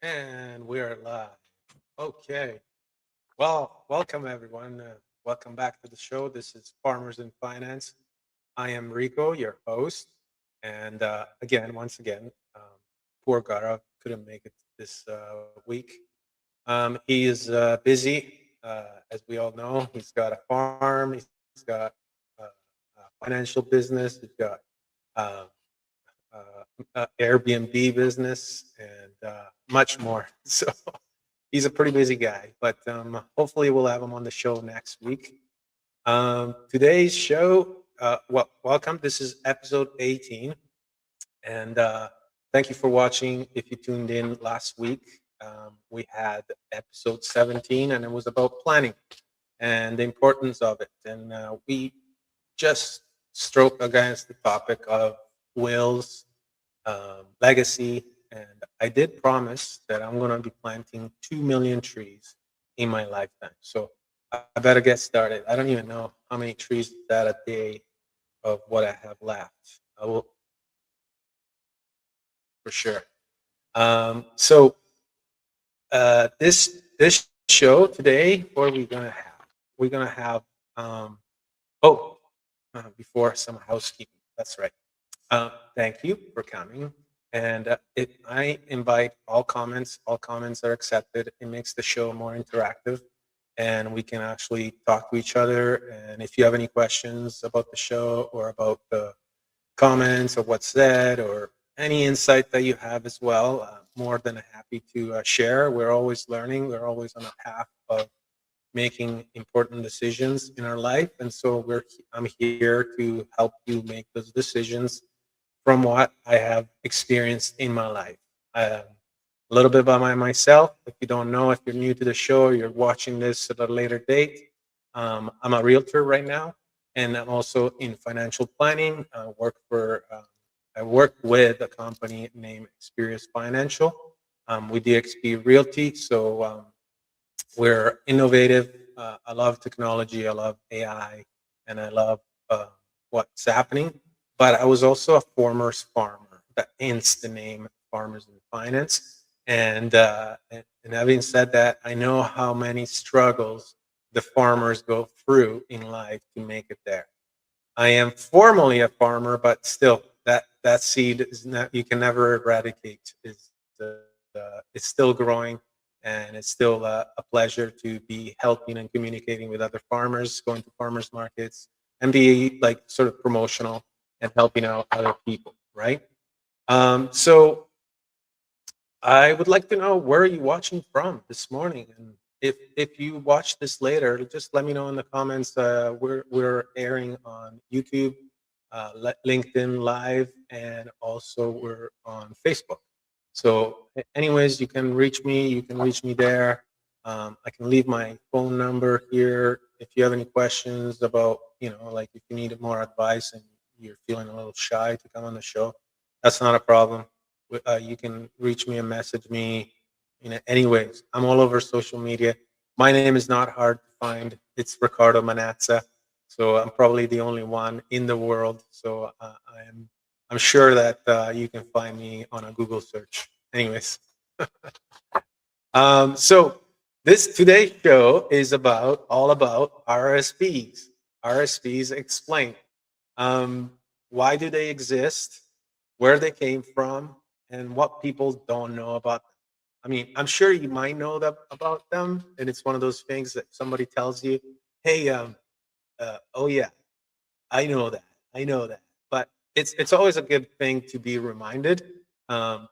And we're live. Okay. Well, welcome everyone. Welcome back to the show. This is Farmers in Finance. I am Rico, your host. And once again, poor Gara couldn't make it this week. He is busy, as we all know. He's got a farm, he's got a financial business, he's got uh, Airbnb business, and much more. So he's a pretty busy guy, but hopefully we'll have him on the show next week. Today's show, welcome. This is episode 18, and thank you for watching. If you tuned in last week, we had episode 17, and it was about planning and the importance of it. And we just stroke against the topic of wills, legacy, and I did promise that I'm going to be planting 2 million trees in my lifetime. So I better get started. I don't even know how many trees that a day of what I have left. I will for sure. This show today, what are we gonna have? We're gonna have um, oh before some housekeeping. That's right. Thank you for coming. And I invite all comments. All comments are accepted. It makes the show more interactive, and we can actually talk to each other. And if you have any questions about the show or about the comments or what's said or any insight that you have as well, more than happy to share. We're always learning. We're always on a path of making important decisions in our life, and so I'm here to help you make those decisions from what I have experienced in my life. A little bit about myself. If you don't know, if you're new to the show, or you're watching this at a later date. I'm a realtor right now, and I'm also in financial planning. I work with a company named Experience Financial. We DXP Realty, so we're innovative. I love technology. I love AI, and I love what's happening. But I was also a former farmer. That hence the name Farmers in Finance. And having said that, I know how many struggles the farmers go through in life to make it there. I am formally a farmer, but still, that seed is not, you can never eradicate. It's still growing, and it's still a pleasure to be helping and communicating with other farmers, going to farmers markets, and be like sort of promotional and helping out other people, right? So I would like to know, where are you watching from this morning, and if you watch this later, just let me know in the comments. We're airing on YouTube, LinkedIn Live, and also we're on Facebook. So, anyways, you can reach me. You can reach me there. I can leave my phone number here if you have any questions about, like if you need more advice and you're feeling a little shy to come on the show. That's not a problem. You can reach me and message me in any ways. I'm all over social media. My name is not hard to find. It's Ricardo Manazza. So I'm probably the only one in the world. So I'm sure that you can find me on a Google search. Anyways, so this today's show is all about RRSPs. RRSPs explain. Um, why do they exist? Where they came from, and what people don't know about them. I mean, I'm sure you might know about them, and it's one of those things that somebody tells you, "Hey, oh yeah, I know that, I know that." But it's always a good thing to be reminded, um,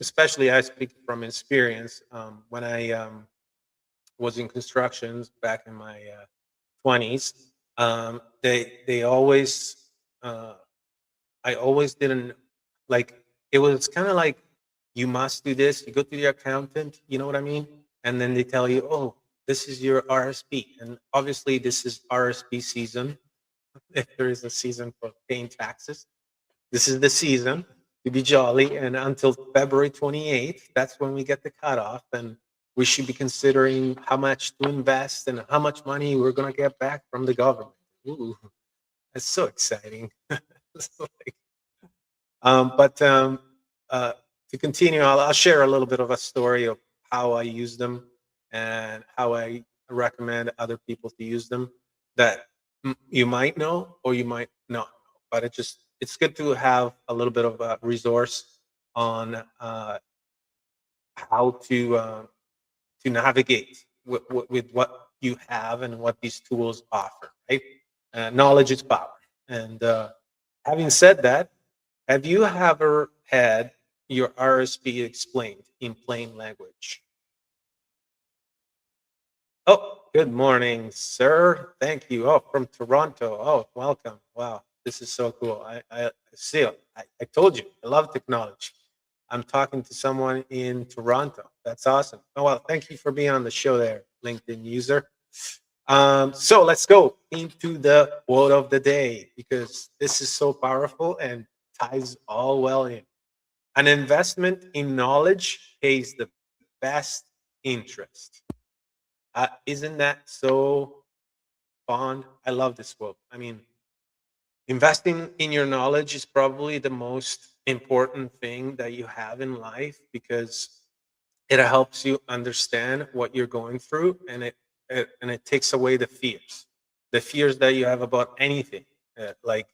especially I speak from experience. When I was in constructions back in my 20s, they always uh, I always didn't like, it was kind of like, you must do this. You go to the accountant, you know what I mean? And then they tell you, oh, this is your RSP. And obviously, this is RSP season. If there is a season for paying taxes, this is the season to be jolly. And until February 28th, that's when we get the cutoff. And we should be considering how much to invest and how much money we're going to get back from the government. Ooh, that's so exciting. It's like, but uh, to continue, I'll share a little bit of a story of how I use them and how I recommend other people to use them that you might know or you might not know. But it's good to have a little bit of a resource on how to navigate with what you have and what these tools offer. Right, knowledge is power. And having said that, have you ever had your RSP explained in plain language? Oh, good morning, sir. Thank you. Oh, from Toronto. Oh, welcome. Wow, this is so cool. I see it. I told you, I love technology. I'm talking to someone in Toronto. That's awesome. Oh, well, thank you for being on the show there, LinkedIn user. So let's go into the quote of the day because this is so powerful and ties all well in. An investment in knowledge pays the best interest. Isn't that so fond? I love this quote. I mean, investing in your knowledge is probably the most important thing that you have in life because it helps you understand what you're going through, and it takes away the fears that you have about anything. Like,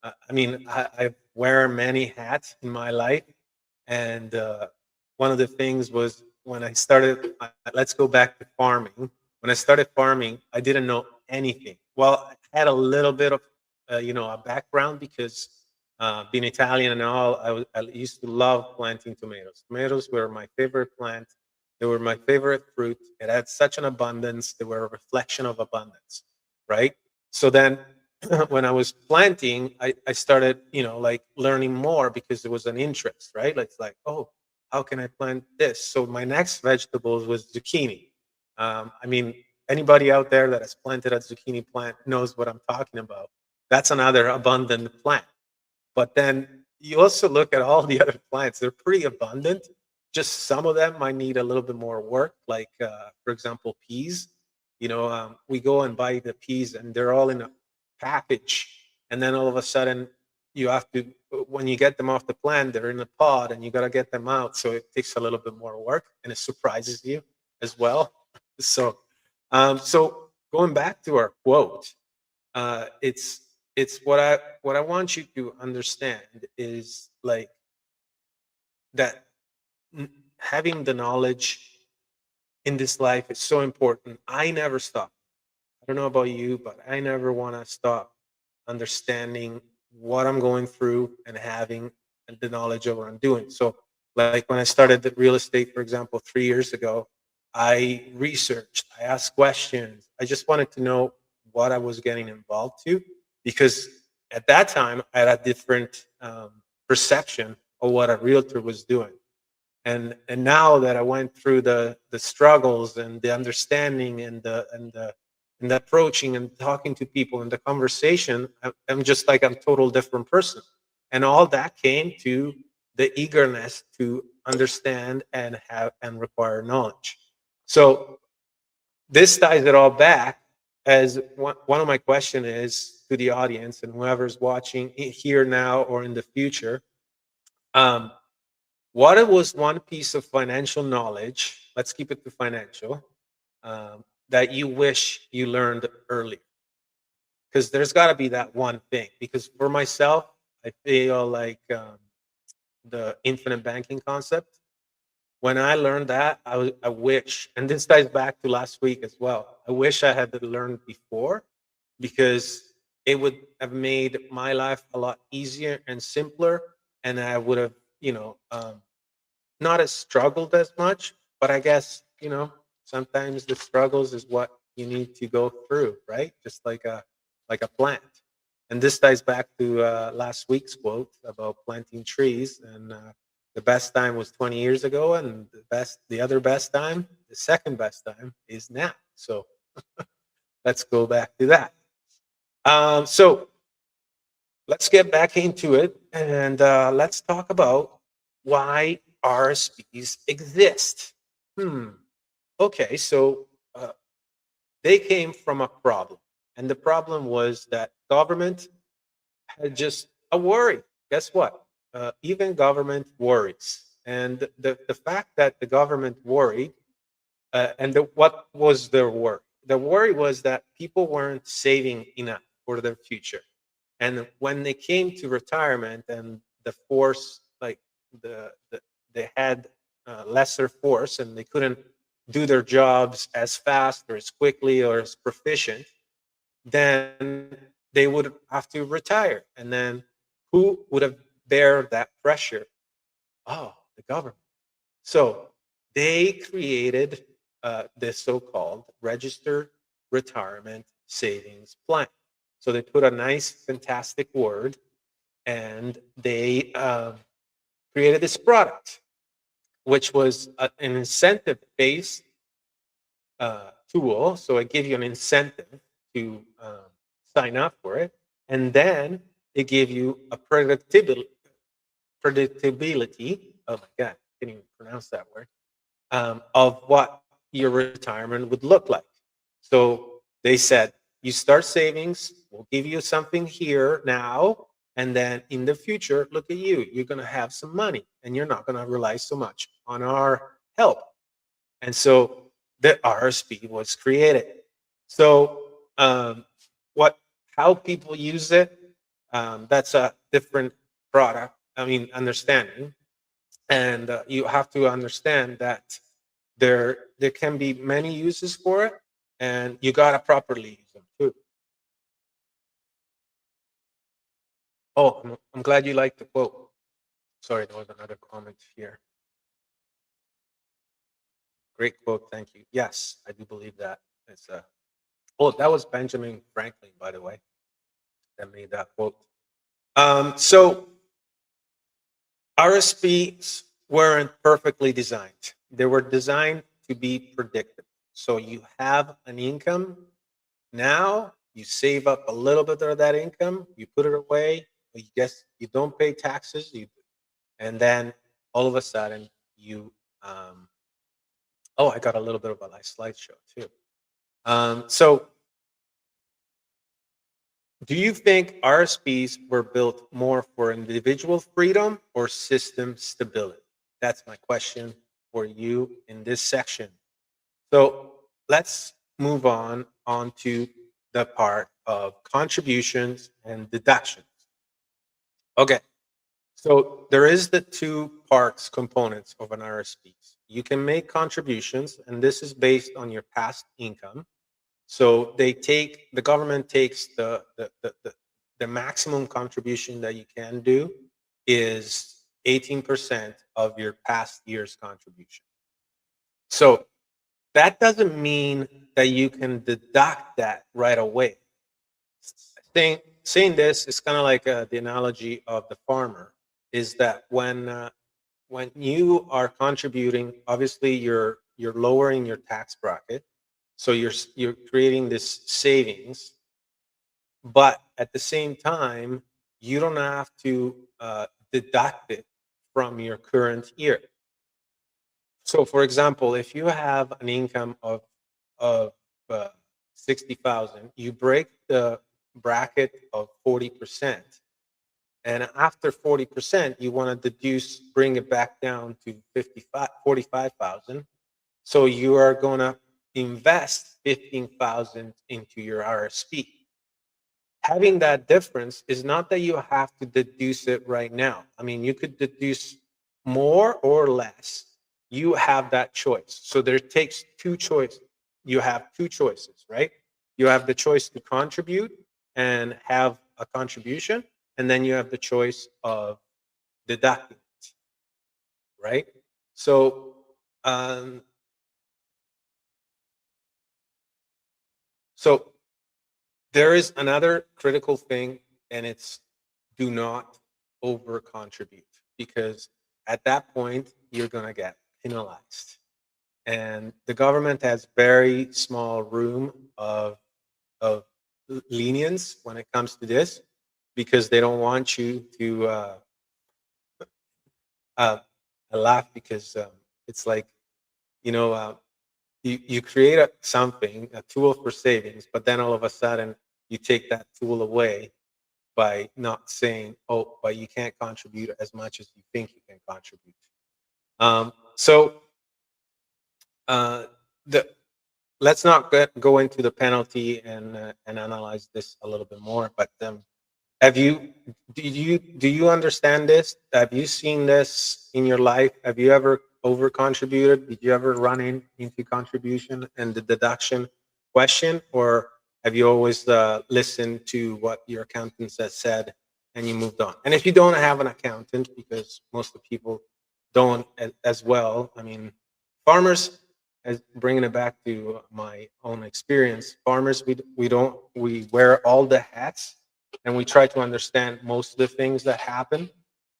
I mean, I wear many hats in my life, and one of the things was when I started. Let's go back to farming. When I started farming, I didn't know anything. Well, I had a little bit of, a background because being Italian and all, I used to love planting tomatoes. Tomatoes were my favorite plant. They were my favorite fruit. It had such an abundance. They were a reflection of abundance, right? So then when I was planting, I started, like learning more because there was an interest, right? It's like, oh, how can I plant this? So my next vegetables was zucchini. I mean, anybody out there that has planted a zucchini plant knows what I'm talking about. That's another abundant plant. But then you also look at all the other plants, they're pretty abundant. Just some of them might need a little bit more work, like, for example, peas. We go and buy the peas and they're all in a package. And then all of a sudden, you have to, when you get them off the plant, they're in a pod and you got to get them out. So it takes a little bit more work and it surprises you as well. So going back to our quote, it's what I want you to understand is like that having the knowledge in this life is so important. I never stop. I don't know about you, but I never want to stop understanding what I'm going through and having the knowledge of what I'm doing. So, like when I started the real estate, for example, 3 years ago, I researched, I asked questions. I just wanted to know what I was getting involved to because at that time I had a different perception of what a realtor was doing. And now that I went through the struggles and the understanding and the approaching and talking to people and the conversation, I'm just like a total different person. And all that came to the eagerness to understand and have and require knowledge. So this ties it all back as one of my question is to the audience and whoever's watching here now or in the future. Um, what was one piece of financial knowledge? Let's keep it to financial that you wish you learned early. Because there's got to be that one thing. Because for myself, I feel like the infinite banking concept. When I learned that, I wish, and this ties back to last week as well. I wish I had learned before because it would have made my life a lot easier and simpler, and I would have, not as struggled as much. But I guess sometimes the struggles is what you need to go through, right? Just like a plant. And this ties back to last week's quote about planting trees. And the best time was 20 years ago, and the other best time, the second best time is now. So let's go back to that. So let's get back into it, and let's talk about why RSPs exist. Hmm. Okay, so they came from a problem, and the problem was that government had just a worry. Guess what? Even government worries. And the fact that the government worried, what was their worry? The worry was that people weren't saving enough for their future. And when they came to retirement and the force, like they had lesser force and they couldn't do their jobs as fast or as quickly or as proficient, then they would have to retire. And then who would have bear that pressure? Oh, the government. So they created the so-called registered retirement savings plan. So they put a nice, fantastic word, and they created this product, which was an incentive-based tool. So it gave you an incentive to sign up for it, and then it gave you a predictability. Oh my god, I can't even pronounce that word. Of what your retirement would look like. So they said, you start savings, we'll give you something here now, and then in the future, look at you. You're going to have some money, and you're not going to rely so much on our help. And so the RRSP was created. So what, how people use it, that's a different product. I mean, understanding, and you have to understand that there can be many uses for it, and you gotta properly use them too. Oh, I'm glad you liked the quote. Sorry, there was another comment here. Great quote, thank you. Yes, I do believe that. It's oh, that was Benjamin Franklin, by the way, that made that quote. So RSPs weren't perfectly designed. They were designed to be predictable. So you have an income now, you save up a little bit of that income, you put it away, you guess you don't pay taxes, and then all of a sudden you oh, I got a little bit of a nice slideshow too. So do you think RSPs were built more for individual freedom or system stability? That's my question for you in this section. So let's move on to the part of contributions and deductions. Okay, so there is the two parts components of an RSP. You can make contributions, and this is based on your past income. So the government takes the maximum contribution that you can do is 18% of your past year's contribution. So that doesn't mean that you can deduct that right away. Saying this is kind of like the analogy of the farmer is that when you are contributing, obviously you're lowering your tax bracket, so you're creating this savings, but at the same time you don't have to deduct it from your current year. So, for example, if you have an income of 60,000, you break the bracket of 40%, and after 40%, you want to deduce, bring it back down to 45,000. So you are going to invest 15,000 into your RSP. Having that difference is not that you have to deduce it right now. I mean, you could deduce more or less. You have that choice. So there takes two choices. You have two choices, right? You have the choice to contribute and have a contribution, and then you have the choice of deducting it, right? So um, so there is another critical thing, and it's do not over contribute, because at that point you're going to get penalized. And the government has very small room of lenience when it comes to this, because they don't want you to uh, laugh, because it's like, you know, you create a tool for savings, but then all of a sudden you take that tool away by not saying, oh, but you can't contribute as much as you think you can contribute. So uh, the let's not go into the penalty and analyze this a little bit more. But have you do you understand this? Have you seen this in your life? Have you ever over contributed? Did you ever run into contribution and the deduction question, or have you always listened to what your accountant has said and you moved on? And if you don't have an accountant, because most of the people don't as well, I mean, farmers, as bringing it back to my own experience, farmers, we wear all the hats and we try to understand most of the things that happen.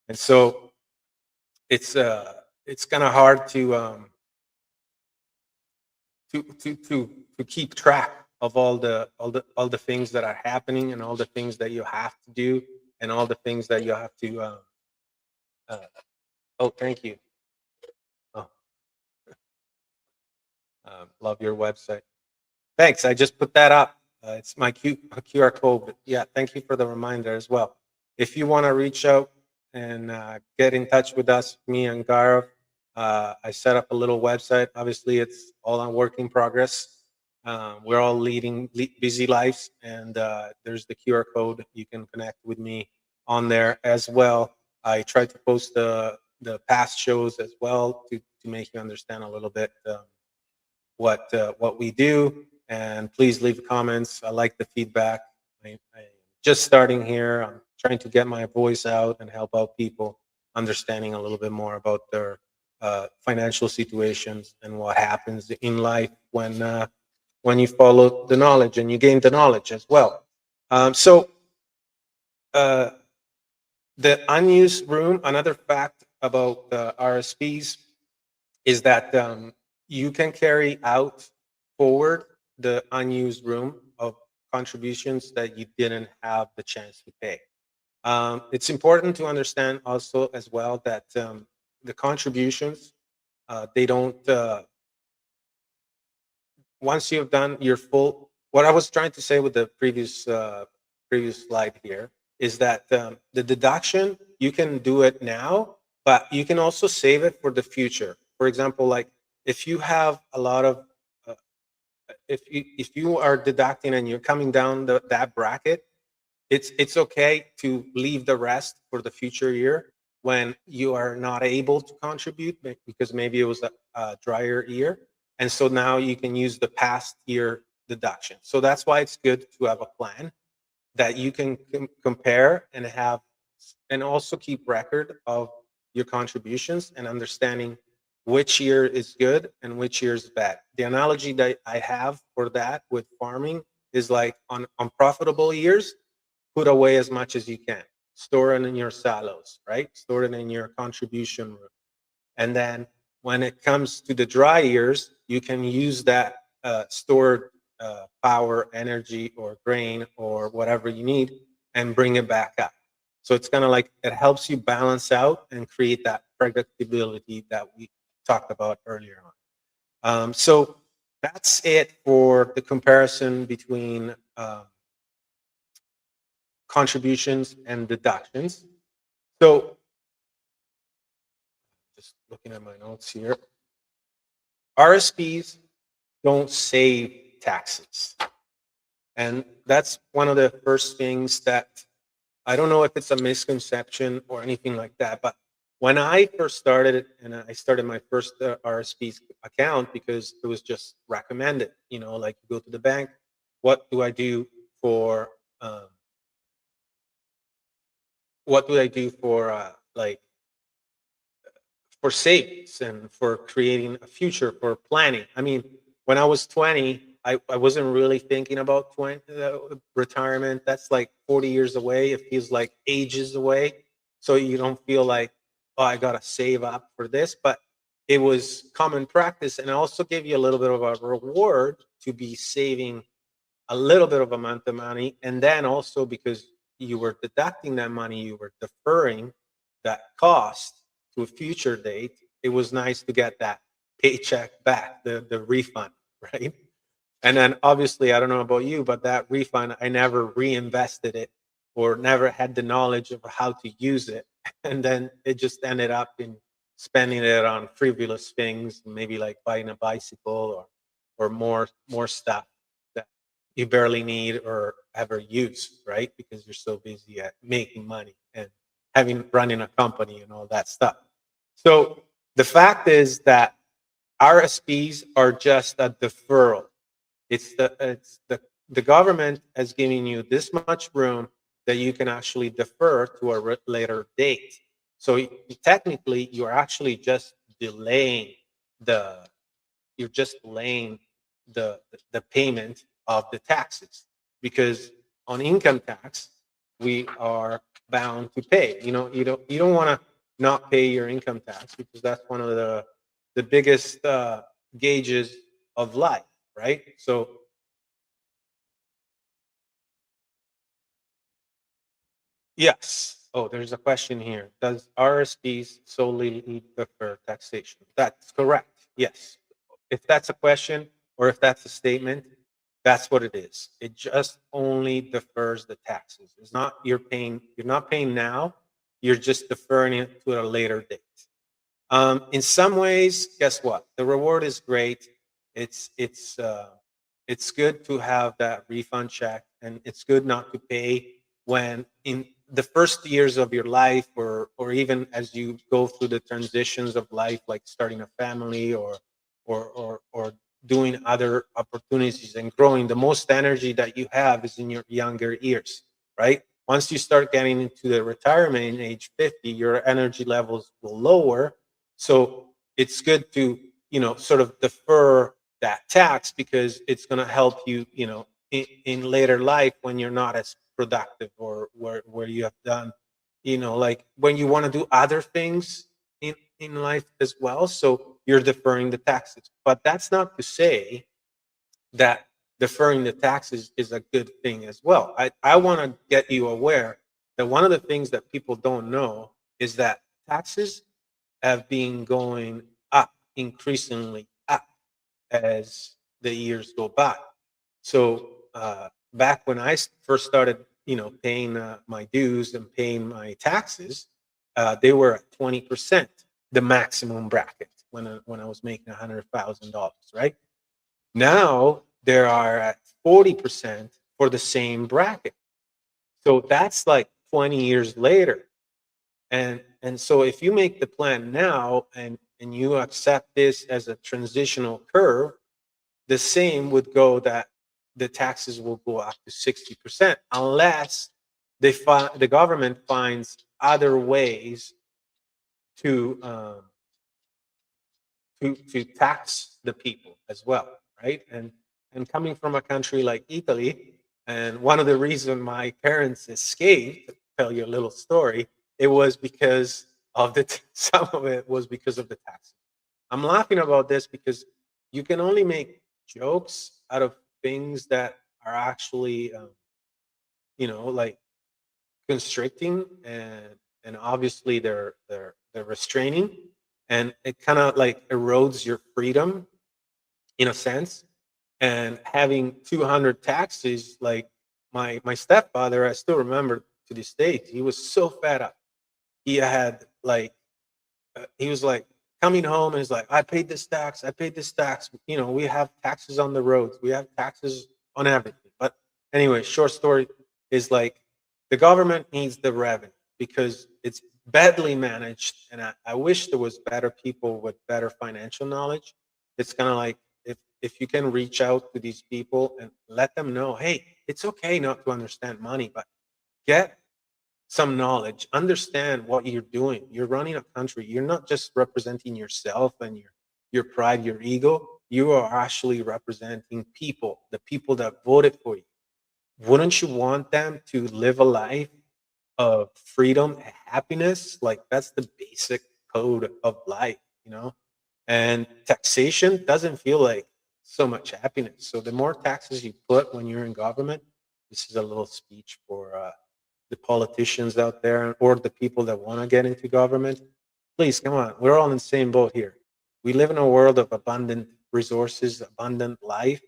And so it's kind of hard to keep track of all the things that are happening and all the things that you have to do and all the things that you have to uh, oh, thank you. Oh, love your website. Thanks. I just put that up. It's my QR code. But yeah, thank you for the reminder as well. If you want to reach out and get in touch with us, me and Gaurav, I set up a little website. Obviously, it's all on work in progress. We're all leading busy lives, and there's the QR code. You can connect with me on there as well. I try to post the past shows as well to make you understand a little bit. What we do, and please leave comments. I like the feedback. I'm just starting here. I'm trying to get my voice out and help out people understanding a little bit more about their financial situations and what happens in life when you follow the knowledge and you gain the knowledge as well. So uh, the unused room. Another fact about RSPs is that you can carry out forward the unused room of contributions that you didn't have the chance to pay. It's important to understand also as well that the contributions, they don't once you've done your full. What I was trying to say with the previous slide here is that the deduction, you can do it now, but you can also save it for the future. For example, like if you have a lot of uh, if you are deducting and you're coming down that bracket, it's okay to leave the rest for the future year when you are not able to contribute because maybe it was a drier year, and so now you can use the past year deduction. So that's why it's good to have a plan that you can compare and have, and also keep record of your contributions and understanding which year is good and which year is bad. The analogy that I have for that with farming is like on profitable years, put away as much as you can. Store it in your silos, right? Store it in your contribution room. And then when it comes to the dry years, you can use that stored power, energy, or grain, or whatever you need, and bring it back up. So it's kind of like it helps you balance out and create that predictability that we talked about earlier on. So that's it for the comparison between contributions and deductions. So just looking at my notes here, RSPs don't save taxes. And that's one of the first things that I don't know if it's a misconception or anything like that, but when I first started and I started my first RSP account because it was just recommended, like you go to the bank, what do I do for um, what do I do for like for savings and for creating a future for planning. I mean, when I was 20, I wasn't really thinking about retirement. That's like 40 years away. It feels like ages away. So you don't feel like, oh, I got to save up for this. But it was common practice and also gave you a little bit of a reward to be saving a little bit of amount of money. And then also because you were deducting that money, you were deferring that cost to a future date. It was nice to get that paycheck back, the refund, right? And then obviously, I don't know about you, but that refund, I never reinvested it or never had the knowledge of how to use it. And then it just ended up in spending it on frivolous things, maybe like buying a bicycle or more stuff that you barely need or ever use, right? Because you're so busy at making money and having running a company and all that stuff. So the fact is that RSPs are just a deferral. The government has given you this much room that you can actually defer to a later date. So technically, you're actually just delaying the you're just delaying the payment of the taxes, because on income tax we are bound to pay. You don't want to not pay your income tax, because that's one of the biggest gauges of life, right? So yes. Oh, there's a question here. Does RSPs solely defer taxation? That's correct. Yes. If that's a question or if that's a statement, that's what it is. It just only defers the taxes. It's not you're not paying now, you're just deferring it to a later date. In some ways, guess what? The reward is great. It's it's uh, it's good to have that refund check, and it's good not to pay when in the first years of your life, or even as you go through the transitions of life, like starting a family or doing other opportunities and growing. The most energy that you have is in your younger years, right? Once you start getting into the retirement in age 50, your energy levels will lower, so it's good to, sort of defer that tax, because it's going to help you, in later life when you're not as productive, or where you have done, like when you want to do other things in life as well. So you're deferring the taxes. But that's not to say that deferring the taxes is a good thing as well. I want to get you aware that one of the things that people don't know is that taxes have been going up, increasingly up, as the years go by. So back when I first started, paying my dues and paying my taxes, they were at 20%, the maximum bracket when I was making $100,000, right? Now there are at 40% for the same bracket. So that's like 20 years later. And so if you make the plan now, and you accept this as a transitional curve, the same would go that the taxes will go up to 60%, unless the government finds other ways to to tax the people as well, right? And coming from a country like Italy, and one of the reasons my parents escaped, to tell you a little story, it was because of some of it was because of the taxes. I'm laughing about this because you can only make jokes out of things that are actually, like constricting, and obviously they're restraining, and it kind of like erodes your freedom in a sense. And having 200 taxes, like my stepfather, I still remember to this day, he was so fed up. He had like he was like coming home, and he's like, I paid this tax, I paid this tax. We have taxes on the roads, we have taxes on everything. But anyway, short story is like, the government needs the revenue because it's badly managed, and I wish there was better people with better financial knowledge. It's kind of like, if you can reach out to these people and let them know, hey, it's okay not to understand money, but get some knowledge, understand what you're doing. You're running a country. You're not just representing yourself and your pride, your ego. You are actually representing people, the people that voted for you. Wouldn't you want them to live a life of freedom and happiness? Like, that's the basic code of life. And taxation doesn't feel like so much happiness. So the more taxes you put when you're in government, this is a little speech for the politicians out there, or the people that want to get into government. Please, come on. We're all in the same boat here. We live in a world of abundant resources, abundant life.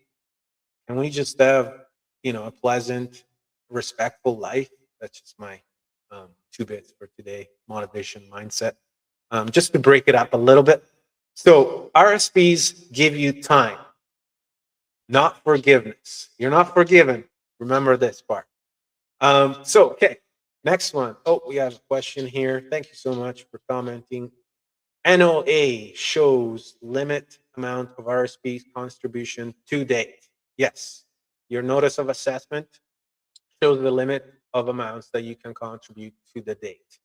Can we just have, a pleasant, respectful life? That's just my 2 bits for today. Motivation mindset. just to break it up a little bit. So RSPs give you time, not forgiveness. You're not forgiven. Remember this part. Okay, next one. Oh, we have a question here. Thank you so much for commenting. NOA shows limit amount of RSP contribution to date. Yes, your notice of assessment shows the limit of amounts that you can contribute to the date.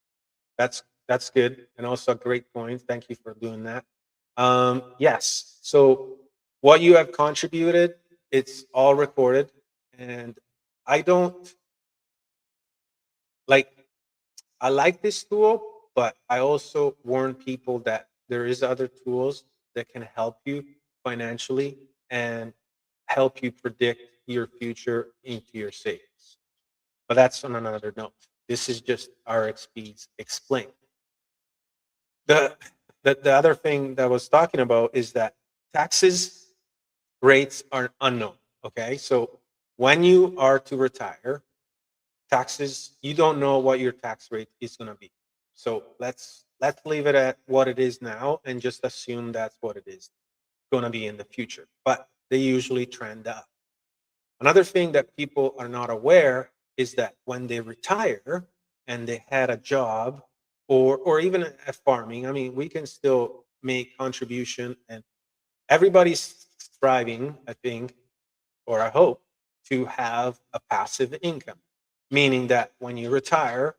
That's good, and also a great point. Thank you for doing that. Yes, so what you have contributed, it's all recorded, and I don't like I like this tool, but I also warn people that there is other tools that can help you financially and help you predict your future into your savings. But that's on another note. This is just RXP's explained. The, the other thing that I was talking about is that taxes rates are unknown. Okay, so when you are to retire, taxes, you don't know what your tax rate is going to be. So let's leave it at what it is now and just assume that's what it is going to be in the future. But they usually trend up. Another thing that people are not aware is that when they retire and they had a job or even a farming, I mean, we can still make contribution, and everybody's striving, I think, or I hope, to have a passive income, meaning that when you retire,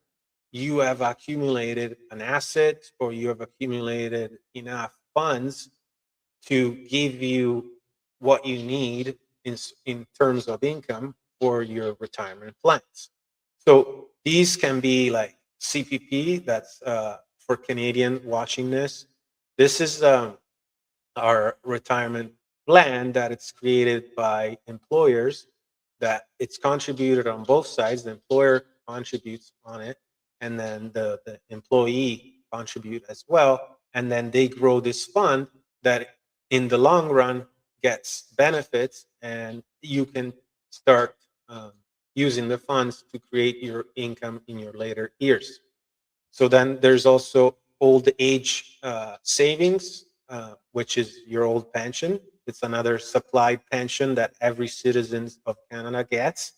you have accumulated an asset or you have accumulated enough funds to give you what you need in terms of income for your retirement plans. So these can be like CPP, that's for Canadian watching this. This is our retirement plan that it's created by employers, that it's contributed on both sides. The employer contributes on it, and then the employee contribute as well, and then they grow this fund that in the long run gets benefits, and you can start using the funds to create your income in your later years. So then there's also old age savings, which is your old pension. It's another supplied pension that every citizen of Canada gets.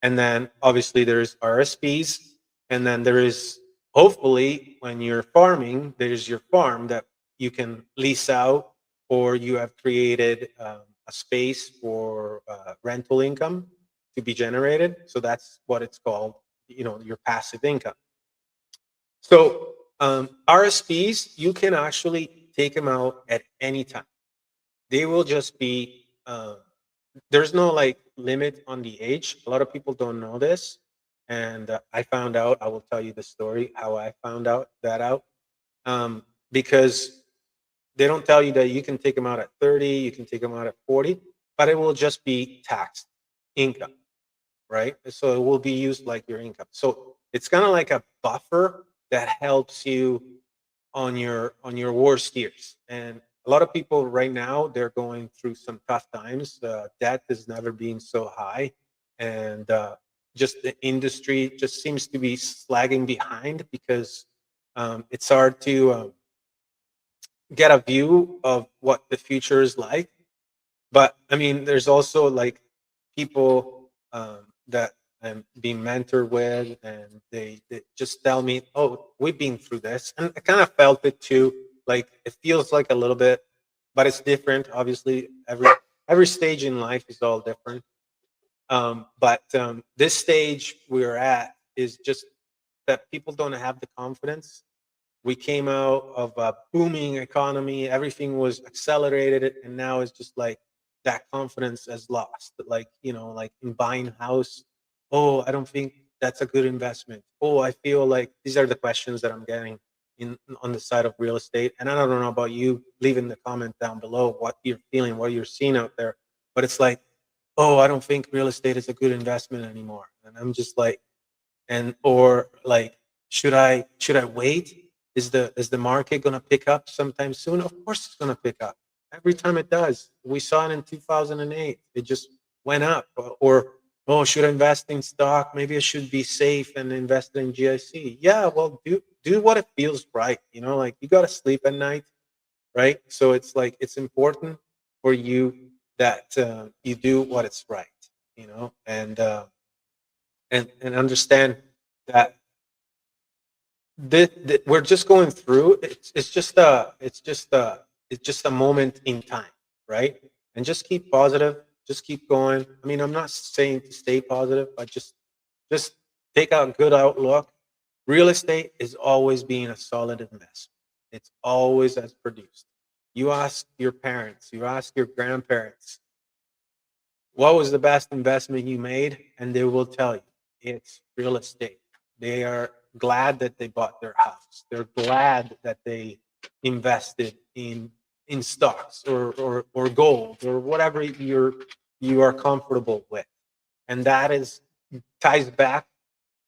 And then obviously there's RSPs. And then there is, hopefully, when you're farming, there's your farm that you can lease out, or you have created a space for rental income to be generated. So that's what it's called, your passive income. So RSPs, you can actually take them out at any time. They will just be, there's no like limit on the age. A lot of people don't know this. And I found out, I will tell you the story, how I found out that out. Because they don't tell you that you can take them out at 30, you can take them out at 40, but it will just be taxed income, right? So it will be used like your income. So it's kind of like a buffer that helps you on your worst years. And a lot of people right now, they're going through some tough times. Debt has never been so high, and just the industry just seems to be lagging behind because it's hard to get a view of what the future is like. But I mean, there's also like people that I'm being mentored with, and they just tell me, "Oh, we've been through this," and I kind of felt it too. Like it feels like a little bit, but it's different. Obviously, every stage in life is all different. But this stage we're at is just that people don't have the confidence. We came out of a booming economy, everything was accelerated, and now it's just like that confidence has lost. Like, like in buying a house, oh, I don't think that's a good investment. Oh, I feel like these are the questions that I'm getting in on the side of real estate. And I don't know about you, leave in the comment down below what you're feeling, what you're seeing out there. But it's like, oh, I don't think real estate is a good investment anymore. And I'm just like, and or like, should I wait? Is the market going to pick up sometime soon? Of course it's going to pick up. Every time it does. We saw it in 2008. It just went up. Or oh, should I invest in stock? Maybe I should be safe and invest in GIC. Yeah, well, do what it feels right. Like you got to sleep at night, right? So it's like it's important for you that you do what is right, and understand that we're just going through. It's just a moment in time, right? And just keep positive. Just keep going. I mean, I'm not saying to stay positive, but just take a good outlook. Real estate is always being a solid investment. It's always as produced. You ask your parents, you ask your grandparents, what was the best investment you made? And they will tell you it's real estate. They are glad that they bought their house. They're glad that they invested in stocks or gold or whatever you are comfortable with. And that ties back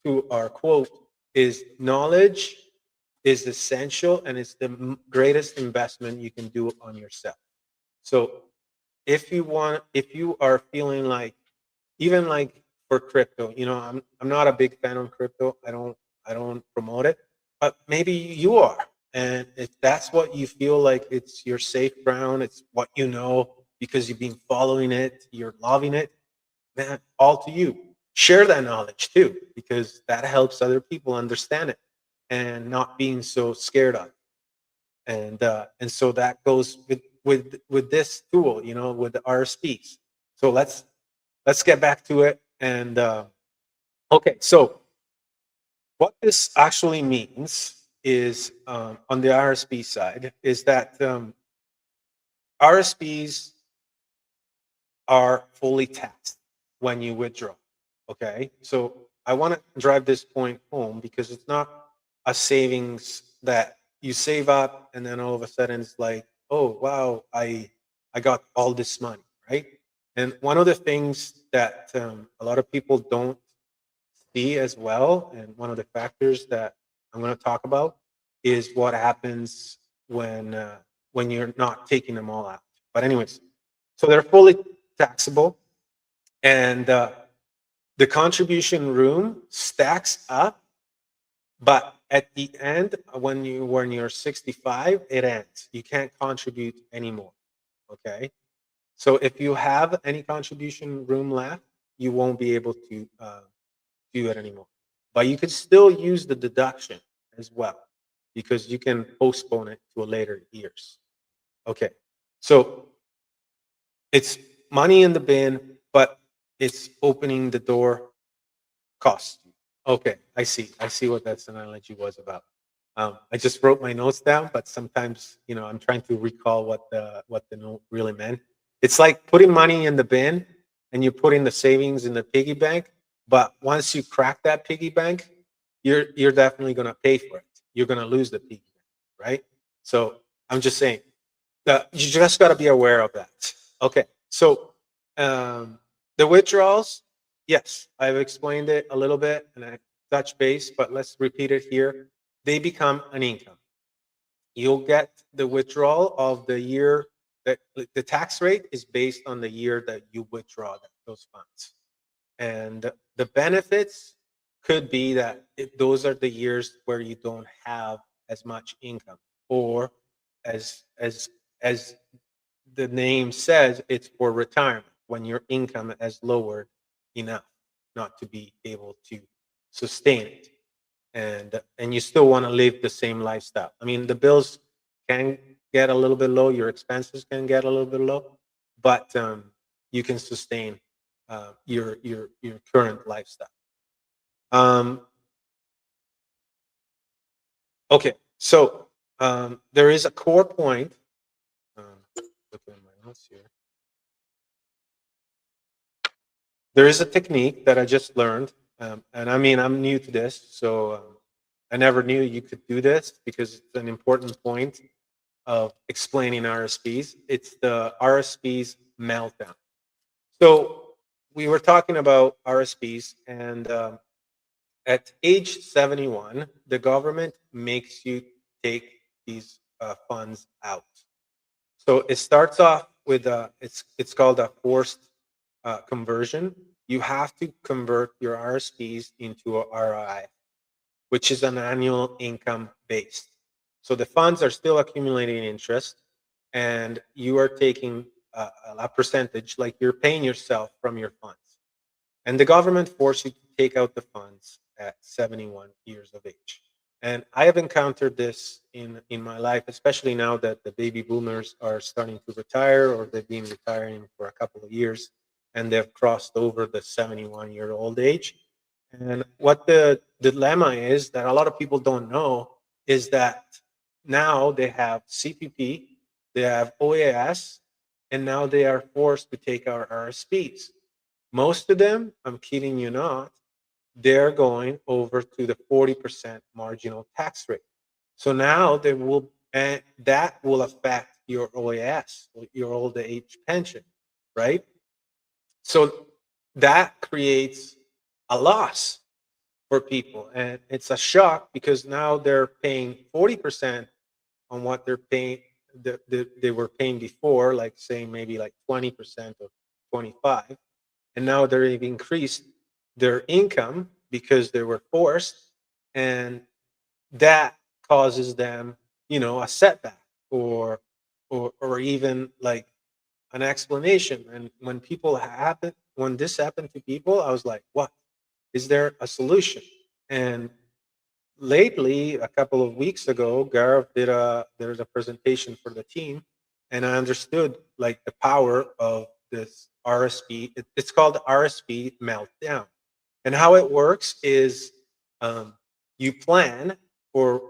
to our quote is knowledge is essential and it's the greatest investment you can do on yourself. So if you are feeling like, even like for crypto, I'm not a big fan on crypto. I don't promote it, but maybe you are. And if that's what you feel like it's your safe ground, it's what because you've been following it, you're loving it, man, all to you. Share that knowledge too, because that helps other people understand it and not being so scared of it. And so that goes with this tool, with the RSPs. So let's get back to it. And okay, so what this actually means is, on the RSP side, is that RSPs are fully taxed when you withdraw. Okay, so I want to drive this point home because it's not a savings that you save up and then all of a sudden it's like, oh wow, I got all this money, right? And one of the things that a lot of people don't see as well, and one of the factors that I'm going to talk about is what happens when you're not taking them all out. But anyways, so they're fully taxable, and the contribution room stacks up, but at the end, when you're 65, it ends. You can't contribute anymore. Okay, so if you have any contribution room left, you won't be able to do it anymore. But you could still use the deduction as well, because you can postpone it to a later years. Okay, so it's money in the bin, but it's opening the door cost. Okay, I see. I see what that analogy was about. I just wrote my notes down, but sometimes I'm trying to recall what the note really meant. It's like putting money in the bin and you put in the savings in the piggy bank. But once you crack that piggy bank, you're definitely going to pay for it. You're going to lose the piggy bank, right? So I'm just saying that you just got to be aware of that. Okay, so um, the withdrawals, yes, I've explained it a little bit and I touched base, but let's repeat it here. They become an income. You'll get the withdrawal of the year that the tax rate is based on the year that you withdraw those funds. And the benefits could be that those are the years where you don't have as much income, or as the name says, it's for retirement when your income has lowered enough not to be able to sustain it, and you still want to live the same lifestyle. I mean, the bills can get a little bit low, your expenses can get a little bit low, but you can sustain your current lifestyle. Um, okay, so there is a core point. Looking at my notes here. There is a technique that I just learned, and I mean I'm new to this, so I never knew you could do this because it's an important point of explaining RSPs. It's the RSPs meltdown. So we were talking about RSPs, and at age 71, the government makes you take these funds out. So it starts off with it's called a forced conversion. You have to convert your RSPs into a RI, which is an annual income based. So the funds are still accumulating interest, and you are taking a percentage, like you're paying yourself from your funds. And the government forced you to take out the funds at 71 years of age. And I have encountered this in my life, especially now that the baby boomers are starting to retire, or they've been retiring for a couple of years and they've crossed over the 71-year-old age. And what the dilemma is that a lot of people don't know is that now they have CPP, they have OAS, and now they are forced to take our RRSPs. Most of them, I'm kidding you not, they're going over to the 40% marginal tax rate. So now they will, and that will affect your OAS, your old age pension, right? So that creates a loss for people. And it's a shock because now they're paying 40% on what they're paying, they were paying before, like saying maybe like 20% or 25. And now they've increased their income because they were forced, and that causes them, a setback, or even like an explanation. And when this happened to people, I was like, what is there a solution? And lately, a couple of weeks ago, Gareth there's a presentation for the team, and I understood like the power of this RSP. It's called RSP meltdown. And how it works is, you plan for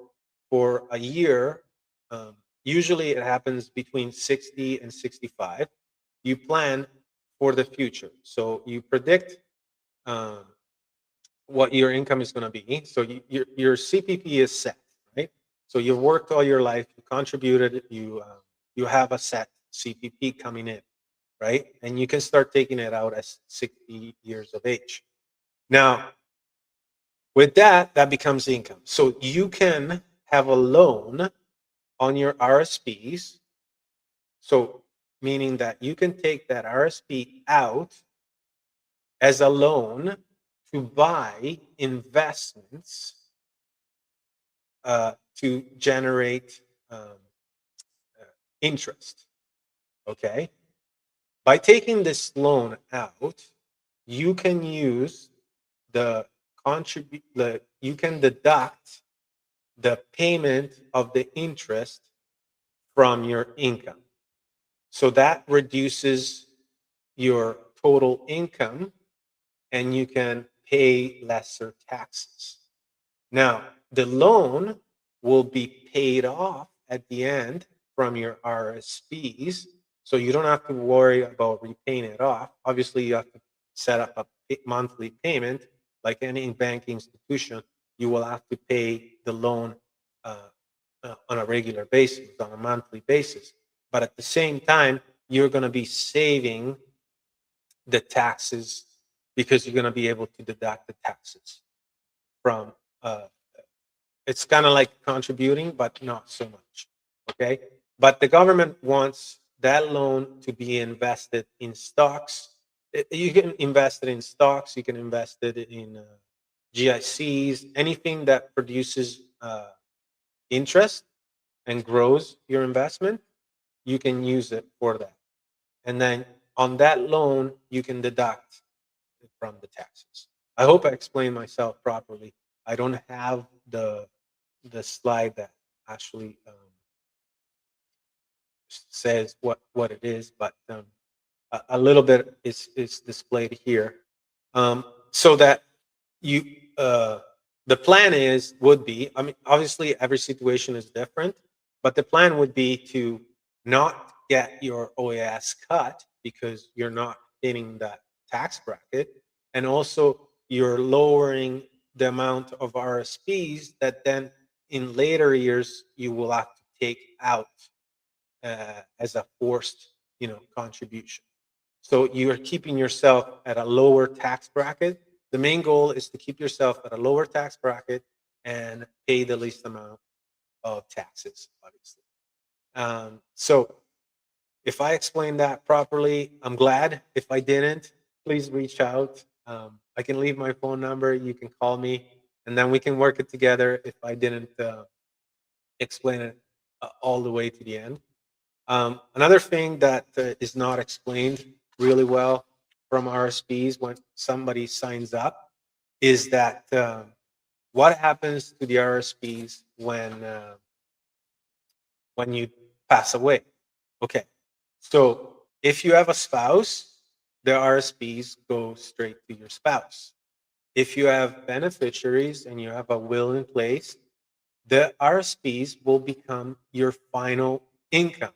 a year. Usually, it happens between 60 and 65. You plan for the future, so you predict um, what your income is going to be. So your CPP is set, right? So you've worked all your life, you contributed, you have a set CPP coming in, right? And you can start taking it out at 60 years of age. Now, with that, that becomes income. So you can have a loan on your RSPs. So meaning that you can take that RSP out as a loan to buy investments to generate interest. Okay. By taking this loan out, you can use you can deduct the payment of the interest from your income. So that reduces your total income, and you can pay lesser taxes. Now, the loan will be paid off at the end from your RSPs, so you don't have to worry about repaying it off. Obviously, you have to set up a monthly payment. Like any banking institution, you will have to pay the loan uh, on a regular basis, on a monthly basis. But at the same time, you're going to be saving the taxes because you're going to be able to deduct the taxes from it's kind of like contributing, but not so much. Okay. But the government wants that loan to be invested in stocks. You can invest it in stocks, you can invest it in GICs, anything that produces interest and grows your investment, you can use it for that. And then on that loan, you can deduct from the taxes. I hope I explained myself properly. I don't have the slide that actually says what it is, but a little bit is displayed here, so that you the plan would be. I mean, obviously every situation is different, but the plan would be to not get your OAS cut because you're not hitting that tax bracket, and also you're lowering the amount of RSPs that then in later years you will have to take out as a forced, contribution. So you are keeping yourself at a lower tax bracket. The main goal is to keep yourself at a lower tax bracket and pay the least amount of taxes, obviously. So if I explained that properly, I'm glad. If I didn't, please reach out. I can leave my phone number. You can call me. and then we can work it together if I didn't explain it all the way to the end. Another thing that is not explained really well from RSPs when somebody signs up is that what happens to the RSPs when you pass away. Okay, so if you have a spouse, the RSPs go straight to your spouse. If you have beneficiaries and you have a will in place, the RSPs will become your final income.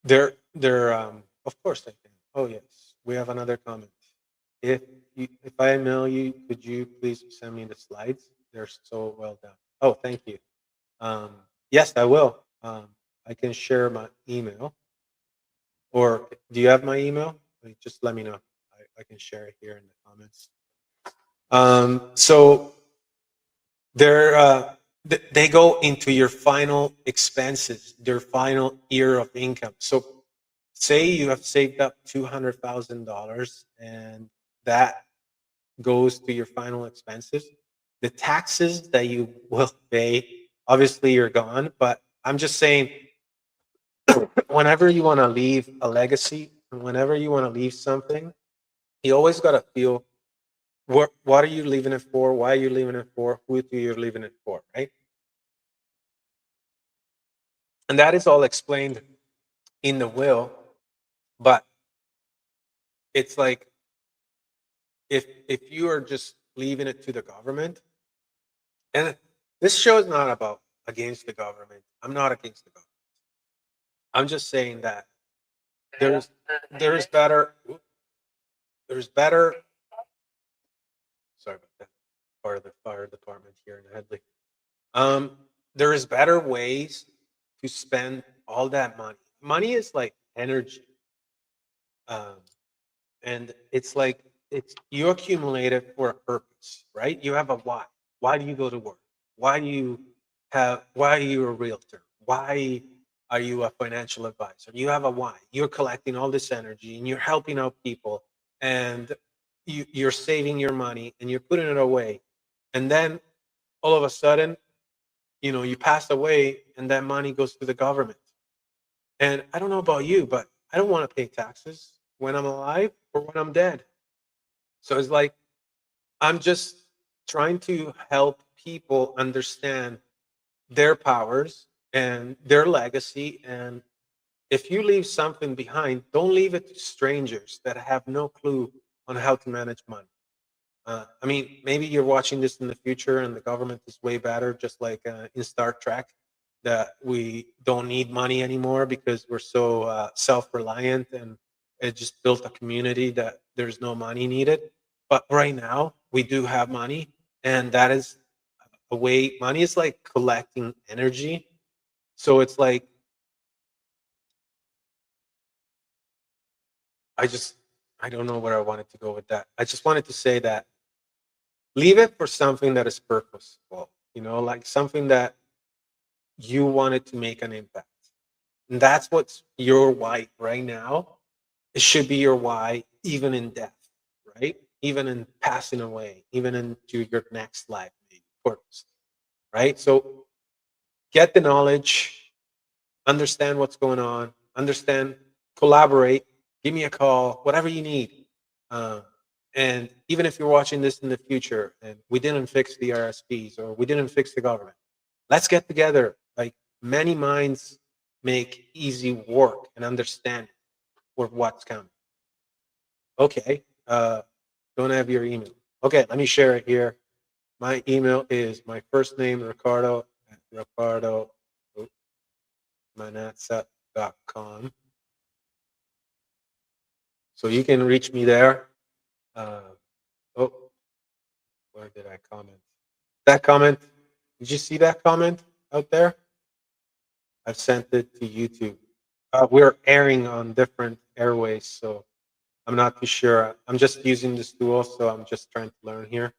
They're of course I can. Oh yes, we have another comment. If I email you, could you please send me the slides? They're so well done. Oh, thank you. Um, yes, I will. I can share my email. Or do you have my email? Like, just let me know. I can share it here in the comments. So they're they go into your final expenses, their final year of income. So say you have saved up $200,000 and that goes to your final expenses. The taxes that you will pay, obviously you're gone, but I'm just saying whenever you want to leave a legacy, whenever you want to leave something, you always got to feel what are you leaving it for? Why are you leaving it for? Who do you leaving it for? Right? And that is all explained in the will, but it's like if you are just leaving it to the government, and this show is not about against the government. I'm not against the government. I'm just saying that there's there's better there's better sorry about that part of the fire department here in Headley. Um, there is better ways to spend all that money. Money is like energy. Um, and it's like it's you accumulate it for a purpose, right? You have a why. Why do you go to work? Why are you a realtor? Why are you a financial advisor? You have a why. You're collecting all this energy and you're helping out people, and you're saving your money and you're putting it away, and then all of a sudden, you pass away and that money goes to the government. And I don't know about you, but I don't want to pay taxes when I'm alive or when I'm dead. So it's like I'm just trying to help people understand their powers and their legacy. And if you leave something behind, don't leave it to strangers that have no clue on how to manage money. I mean, maybe you're watching this in the future and the government is way better, just like in Star Trek, that we don't need money anymore because we're so self reliant and it just built a community that there's no money needed. But right now, we do have money, and that is a way money is like collecting energy. So it's like, I just, I don't know where I wanted to go with that. I just wanted to say that leave it for something that is purposeful, like something that you wanted to make an impact. And that's what's your why right now. It should be your why, even in death, right? Even in passing away, even into your next life, maybe purpose, right? So get the knowledge, understand what's going on, understand, collaborate, give me a call, whatever you need. Um, and even if you're watching this in the future and we didn't fix the RSPs or we didn't fix the government, let's get together. Like many minds make easy work and understand for what's coming. Okay. Don't have your email. Okay, let me share it here. My email is my first name, Ricardo, at ricardomanazza.com. So you can reach me there. Uh, oh, where did I comment? That comment, did you see that comment out there? I've sent it to YouTube. We're airing on different airways, so I'm not too sure. I'm just using this tool, so I'm just trying to learn here.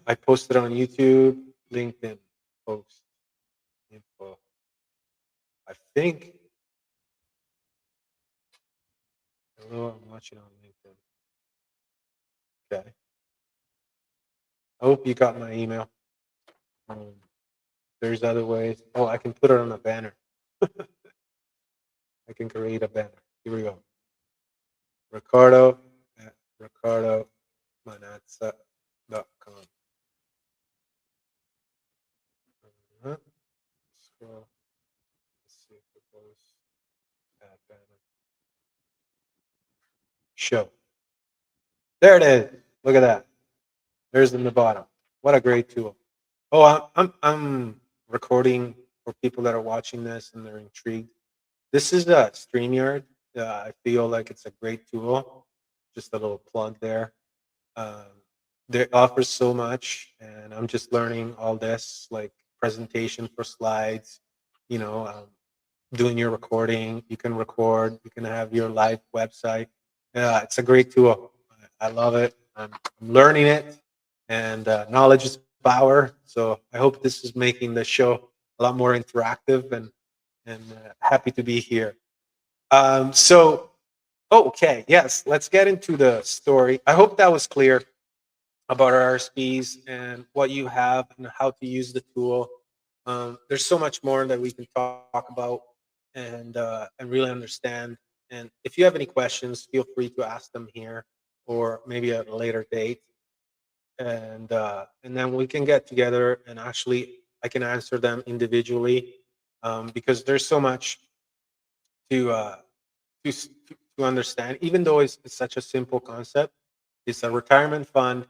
I posted on YouTube, LinkedIn post info. I think. Hello, I'm watching on LinkedIn. Okay. I hope you got my email. Um, there's other ways. Oh, I can put it on a banner. I can create a banner. Here we go. Ricardo at ricardomanazza.com. Uh-huh. Scroll. Let's see if it goes. Add banner. Show. There it is. Look at that. There's in the bottom. What a great tool. Oh, I'm recording for people that are watching this and they're intrigued. This is a StreamYard. I feel like it's a great tool. Just a little plug there. Um, they offer so much, and I'm just learning all this, like presentation for slides. You know, doing your recording. You can record. You can have your live website. Yeah, it's a great tool. I love it. I'm learning it, and knowledge is power. So I hope this is making the show a lot more interactive, and happy to be here. So okay, yes, let's get into the story. I hope that was clear about RRSPs and what you have and how to use the tool. There's so much more that we can talk about and really understand. And if you have any questions, feel free to ask them here or maybe at a later date. And then we can get together and actually I can answer them individually because there's so much to to understand. Even though it's such a simple concept, it's a retirement fund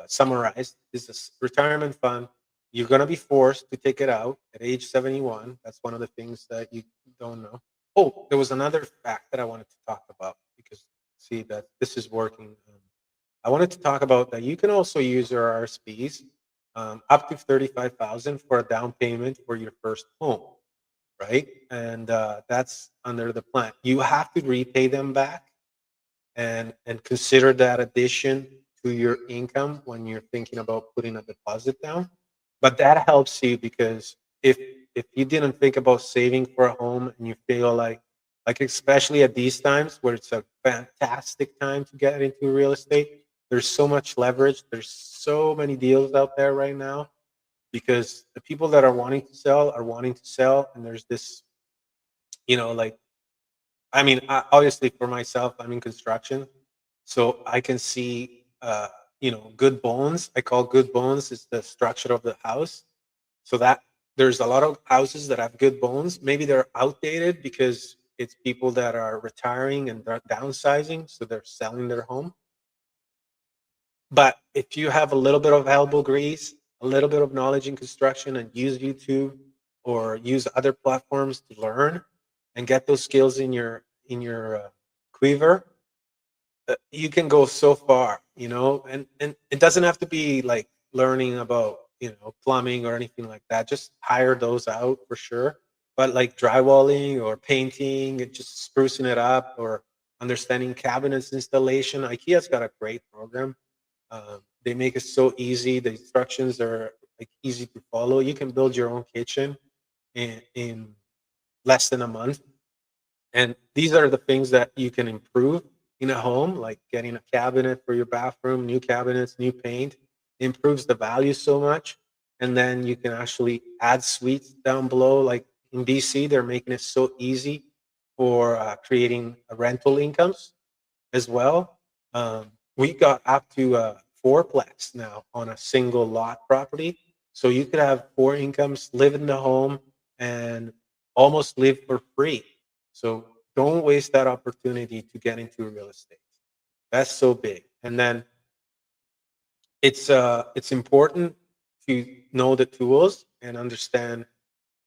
summarized. This is retirement fund. You're going to be forced to take it out at age 71. That's one of the things that you don't know. Oh, there was another fact that I wanted to talk about because see that this is working. I wanted to talk about that you can also use your RSPs up to 35,000 for a down payment for your first home, right? And that's under the plan. You have to repay them back and consider that addition to your income when you're thinking about putting a deposit down. But that helps you because if you didn't think about saving for a home and you feel like especially at these times where it's a fantastic time to get into real estate, there's so much leverage. There's so many deals out there right now because the people that are wanting to sell, and there's this, like I mean, obviously for myself, I'm in construction, so I can see, good bones. I call good bones is the structure of the house. So that there's a lot of houses that have good bones. Maybe they're outdated because it's people that are retiring and they're downsizing, so they're selling their home. But if you have a little bit of elbow grease, a little bit of knowledge in construction, and use YouTube or use other platforms to learn and get those skills in your quiver, you can go so far, and it doesn't have to be like learning about plumbing or anything like that. Just hire those out for sure. But like drywalling or painting and just sprucing it up or understanding cabinets installation, IKEA's got a great program. They make it so easy. The instructions are like easy to follow. You can build your own kitchen in less than a month. And these are the things that you can improve in a home, like getting a cabinet for your bathroom, new cabinets, new paint, improves the value so much. And then you can actually add suites down below. Like in BC, they're making it so easy for creating rental incomes as well. We got up to fourplex now on a single lot property. So you could have four incomes, live in the home, and almost live for free. So don't waste that opportunity to get into real estate. That's so big. And then it's important to know the tools and understand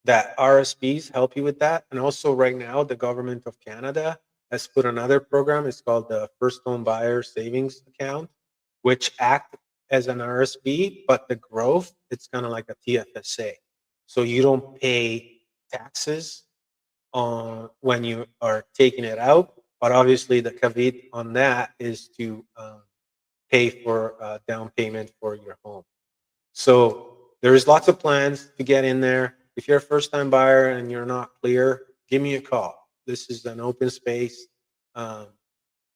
that RSPs help you with that. And also right now, the government of Canada has put another program. It's called the First Home Buyer Savings Account, which act as an RSP, but the growth, it's kind of like a TFSA. So you don't pay taxes on when you are taking it out. But obviously the caveat on that is to pay for down payment for your home. So there's lots of plans to get in there. If you're a first time buyer and you're not clear, give me a call. This is an open space. Um,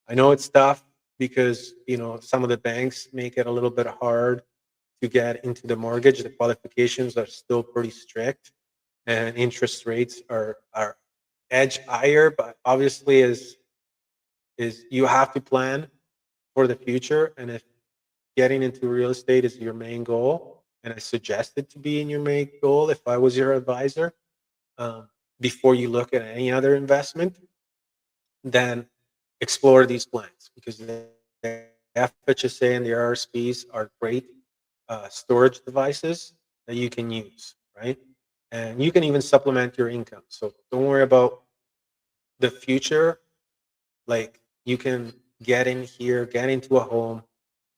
I know it's tough. because some of the banks make it a little bit hard to get into the mortgage. The qualifications are still pretty strict, and interest rates are edge higher. But obviously, is you have to plan for the future, and if getting into real estate is your main goal, and I suggest it to be in your main goal if I was your advisor, um, before you look at any other investment, then explore these plans because the FHSA and the RRSPs are great storage devices that you can use, right? And you can even supplement your income. So don't worry about the future. Like you can get in here, get into a home,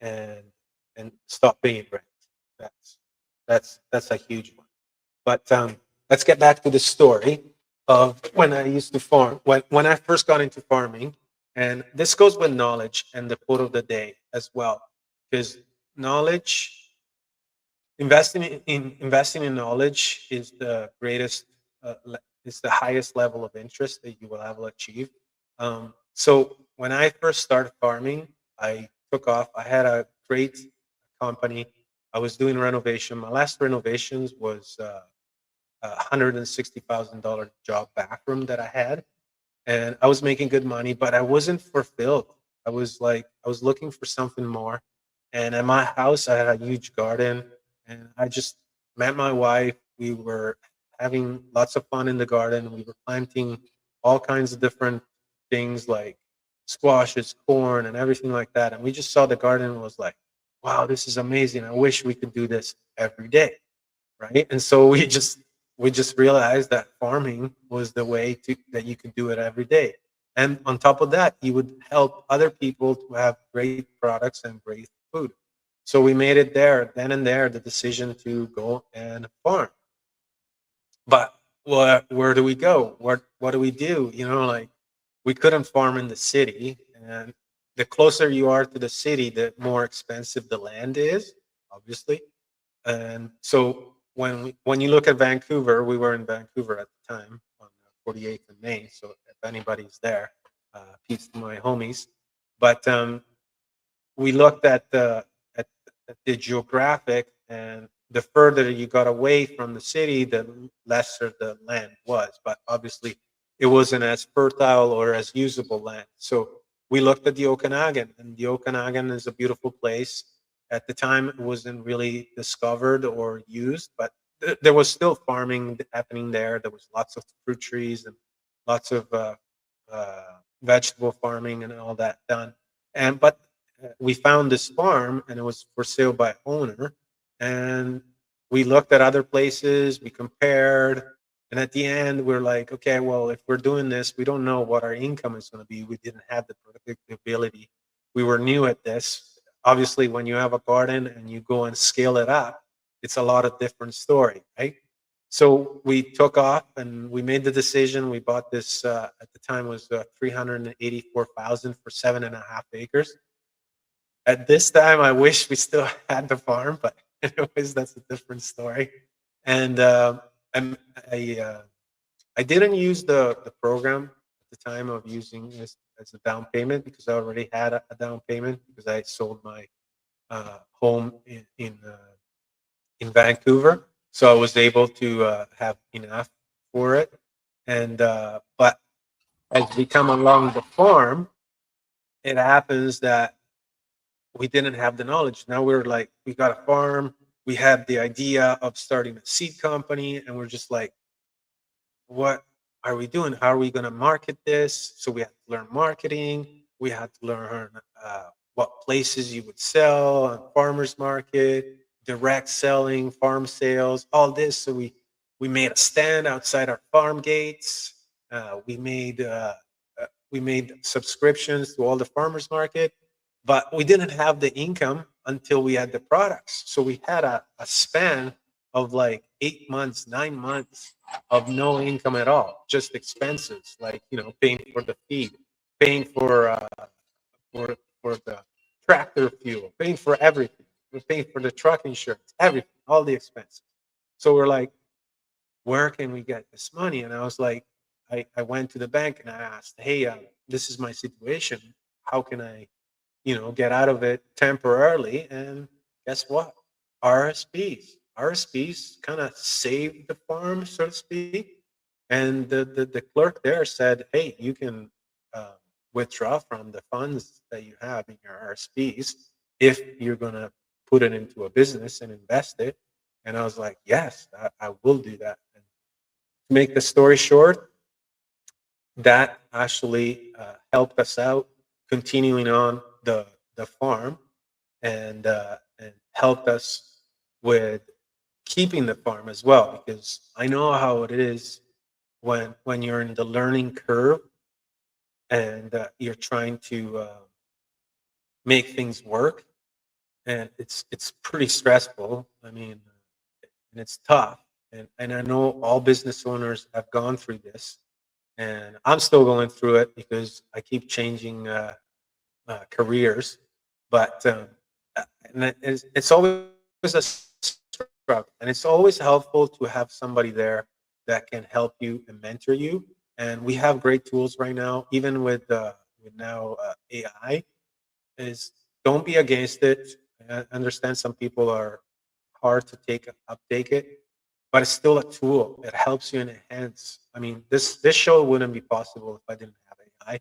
and stop paying rent. That's that's a huge one. But let's get back to the story of when I used to farm. When I first got into farming, and this goes with knowledge and the quote of the day as well, because knowledge, investing in knowledge is the greatest, is the highest level of interest that you will ever achieve. So when I first started farming, I took off. I had a great company. I was doing renovation. My last renovations was $160,000 job backroom that I had, and I was making good money, but I wasn't fulfilled. I was looking for something more. And at my house, I had a huge garden, and I just met my wife. We were having lots of fun in the garden. We were planting all kinds of different things like squashes, corn, and everything like that. And we just saw the garden and was like, wow, this is amazing. I wish we could do this every day, right? And so we just realized that farming was the way to that you could do it every day. And on top of that, you would help other people to have great products and great food. So we made it there, then and there, the decision to go and farm. But where do we go? What do we do? Like we couldn't farm in the city, and the closer you are to the city, the more expensive the land is, obviously. And so when you look at Vancouver, we were in Vancouver at the time on 48th and Main. So if anybody's there, peace to my homies. But we looked at, at the geographic, and the further you got away from the city, the lesser the land was. But obviously, it wasn't as fertile or as usable land. So we looked at the Okanagan, and the Okanagan is a beautiful place. At the time, it wasn't really discovered or used, but there was still farming happening there. There was lots of fruit trees and lots of vegetable farming and all that done. And but we found this farm, and it was for sale by owner. And we looked at other places, we compared, and at the end we're like, okay, well, if we're doing this, we don't know what our income is going to be. We didn't have the predictability. We were new at this. Obviously, when you have a garden and you go and scale it up, it's a lot of different story, right? So we took off and we made the decision. We bought this, at the time was 384,000 for 7.5 acres. At this time, I wish we still had the farm, but anyways, that's a different story. And I'm, I didn't use the program at the time of using this as a down payment because I already had a down payment because I sold my home in Vancouver, so I was able to have enough for it. And but as we come along the farm, it happens that we didn't have the knowledge. Now we're like, we got a farm. We had the idea of starting a seed company, and we're just like, what are we doing? How are we going to market this? So we had to learn marketing. We had to learn what places you would sell on farmers market, direct selling, farm sales, all this. So we made a stand outside our farm gates. We made subscriptions to all the farmers market, but we didn't have the income until we had the products. So we had a span of like 8 months, 9 months of no income at all, just expenses like paying for the feed, paying for for the tractor fuel, paying for everything. We're paying for the truck insurance, everything, all the expenses. So we're like, where can we get this money? And I was like, I went to the bank and I asked, hey, this is my situation. How can I get out of it temporarily. And guess what? RSPs kind of saved the farm, so to speak. And the clerk there said, hey, you can uh, withdraw from the funds that you have in your RSPs if you're going to put it into a business and invest it. And I was like, yes, I will do that. And to make the story short, that actually helped us out continuing on the farm, and helped us with keeping the farm as well, because I know how it is when you're in the learning curve, and you're trying to make things work, and it's pretty stressful. I mean, and it's tough, and I know all business owners have gone through this, and I'm still going through it because I keep changing careers. But and it's always a struggle, and it's always helpful to have somebody there that can help you and mentor you. And we have great tools right now, even with now AI. Is don't be against it. I understand some people are hard to uptake it, but it's still a tool. It helps you enhance. I mean, this show wouldn't be possible if I didn't have AI.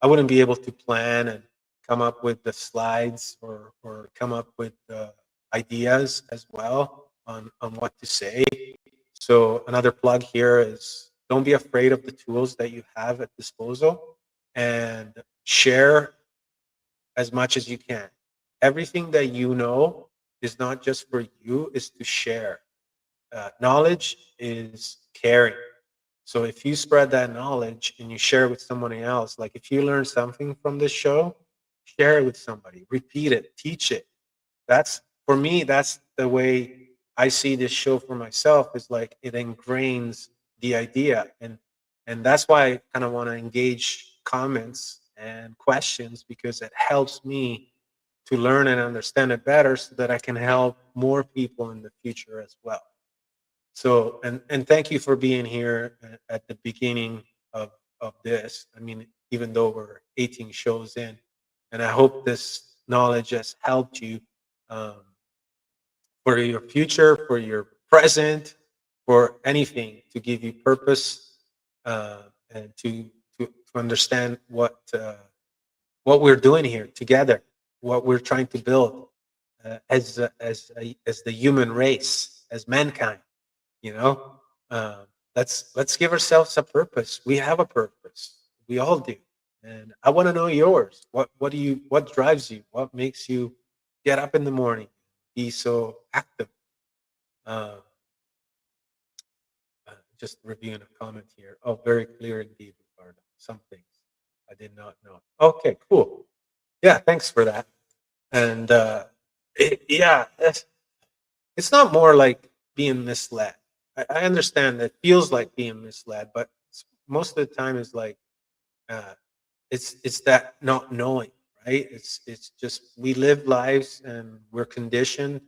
I wouldn't be able to plan and come up with the slides, or come up with ideas as well on what to say. So another plug here is, don't be afraid of the tools that you have at disposal, and share as much as you can. Everything that you know is not just for you, is to share. Knowledge is caring. So if you spread that knowledge and you share it with somebody else, like if you learn something from this show, share it with somebody, repeat it, teach it. That's, for me, that's the way I see this show for myself, is like it ingrains the idea. And that's why I kind of want to engage comments and questions, because it helps me to learn and understand it better, so that I can help more people in the future as well. So, and thank you for being here at the beginning of this. I mean, even though we're 18 shows in, and I hope this knowledge has helped you, um, for your future, for your present, for anything, to give you purpose, and to understand what we're doing here together, what we're trying to build, as the human race, as mankind. You know, let's give ourselves a purpose. We have a purpose. We all do, and I want to know yours. What drives you? What makes you get up in the morning, be so active? Uh, just reviewing a comment here. Oh, very clear indeed, Ricardo. Some things I did not know. Okay, cool. Yeah, thanks for that. And yeah, it's not more like being misled. I understand that feels like being misled, but most of the time is like, uh, it's that not knowing, right? It's just, we live lives and we're conditioned.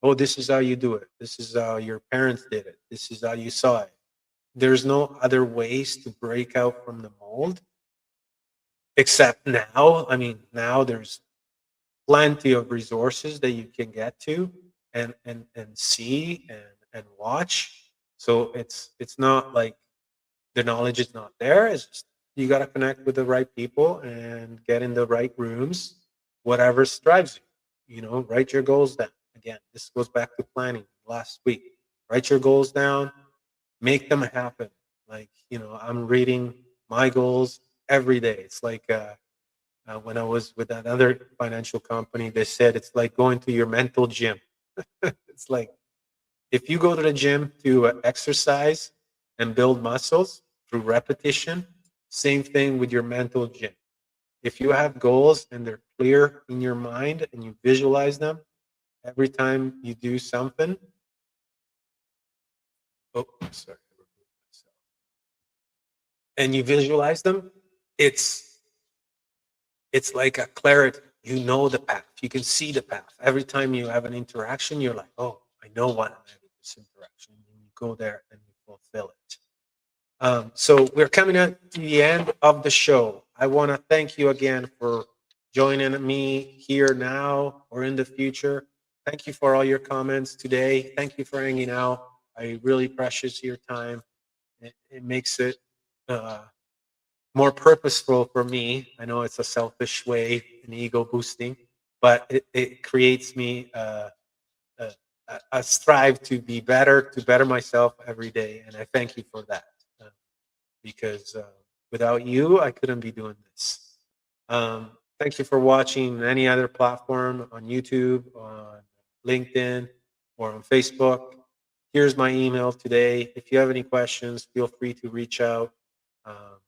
Oh, this is how you do it. This is how your parents did it. This is how you saw it. There's no other ways to break out from the mold, except now. I mean, now there's plenty of resources that you can get to, and see and watch. So it's not like the knowledge is not there. It's just, you got to connect with the right people and get in the right rooms, whatever strives you. Write your goals down. Again, this goes back to planning last week. Write your goals down, make them happen. Like, I'm reading my goals every day. It's like, when I was with another financial company, they said it's like going to your mental gym. It's like, if you go to the gym to exercise and build muscles through repetition, same thing with your mental gym. If you have goals and they're clear in your mind and you visualize them every time you do something. Oh, sorry. I removed myself. And you visualize them, it's it's like a clarity. You know the path. You can see the path. Every time you have an interaction, you're like, oh, I know why I'm having this interaction. And you go there and you fulfill it. So we're coming at the end of the show. I want to thank you again for joining me here now or in the future. Thank you for all your comments today. Thank you for hanging out. I really precious your time. It makes it more purposeful for me. I know it's a selfish way and ego boosting, but it creates me a, a strive to be better, to better myself every day. And I thank you for that because without you, I couldn't be doing this. Thank you for watching any other platform on YouTube, on LinkedIn, or on Facebook. Here's my email today. If you have any questions, feel free to reach out. Um,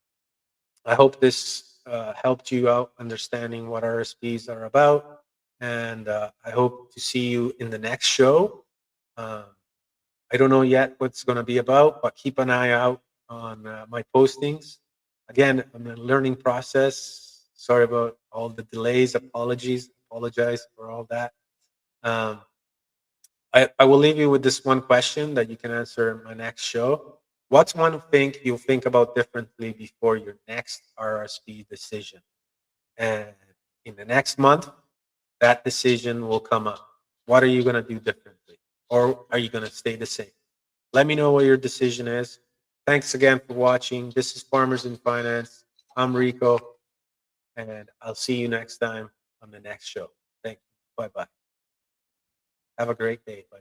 I hope this helped you out understanding what RSPs are about. And I hope to see you in the next show. Um, I don't know yet what's going to be about, but keep an eye out on my postings. Again, I'm in a learning process. Sorry about all the delays. Apologize for all that. Um, I will leave you with this one question that you can answer in my next show. What's one thing you'll think about differently before your next RRSP decision? And in the next month, that decision will come up. What are you going to do differently? Or are you going to stay the same? Let me know what your decision is. Thanks again for watching. This is Farmers in Finance. I'm Rico, and I'll see you next time on the next show. Thank you. Bye bye. Have a great day. Bye.